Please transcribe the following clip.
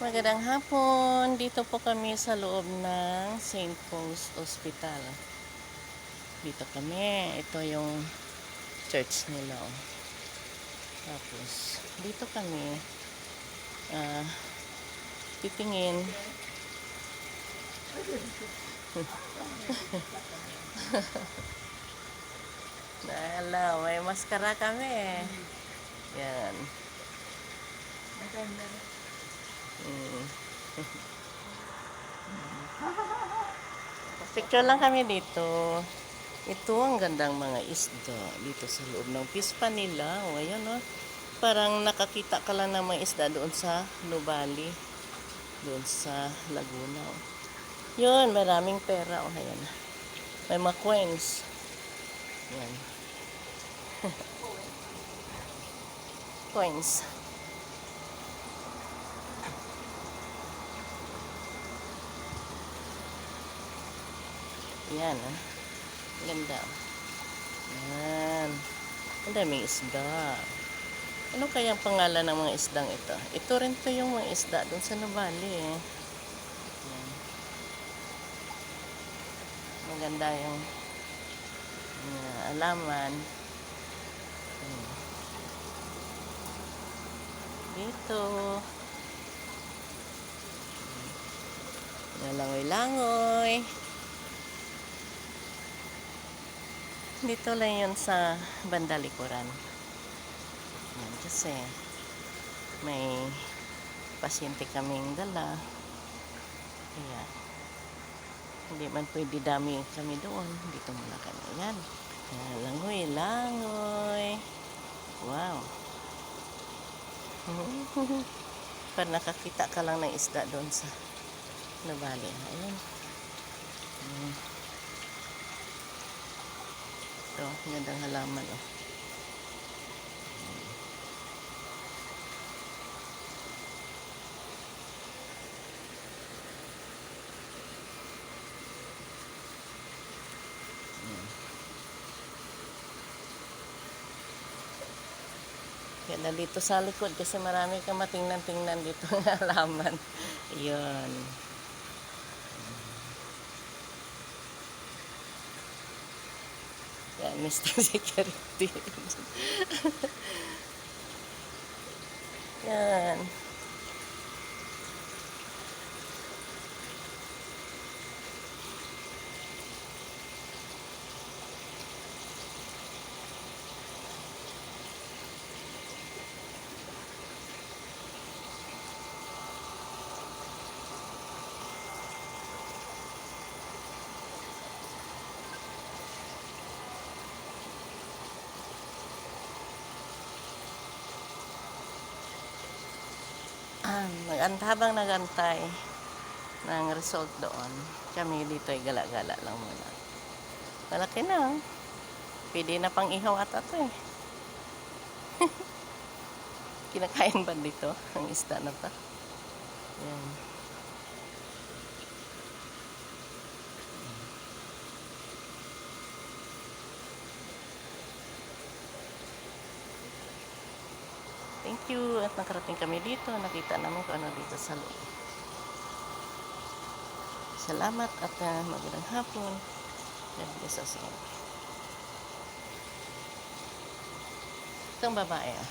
Magandang hapon. Dito po kami sa loob ng St. Paul's Hospital. Dito kami. Ito yung church nila. Oh. Tapos, dito kami titingin. Nala, may maskara kami. Yan. Picture lang kami dito. Ito ang gandang mga isda dito sa loob ng pispa nila. O, ayan o. Parang nakakita ka lang ng mga isda doon sa Nubali. Doon sa Laguna. O. Yun, maraming pera. O, ayan. May mga coins. Yan. Coins. Yan, ah. Ganda. Yan. Ang daming isda. Ano kaya ang pangalan ng mga isdang ito? Ito rin to yung mga isda doon sa Nubali, eh. Yan. Maganda yung alaman. Yan. Dito. Langoy-langoy. Dito lang yun sa banda likuran. Yan, kasi may pasyente kaming dala. Kaya hindi man pwede dami kami doon. Dito muna kami. Yan. Langoy-langoy. Wow. Para nakakita ka lang ng isda doon sa Nubali. Ayun. Ito, gandang halaman. Oh. Kaya dito sa likod kasi marami kang matingnan-tingnan dito ng halaman. Yun. Yan, Mr. Security. Yan. Habang nagantay ng result doon, kami dito ay gala-gala lang muna. Malaki na. Pwede na pang ihaw at ito eh. Kinakain ba dito ang isda na to? Yan. Thank you. At nakarating kami dito. Nakita namin kung ano dito sa loob. Salamat at magandang hapon. God bless us all. Itong babae ah.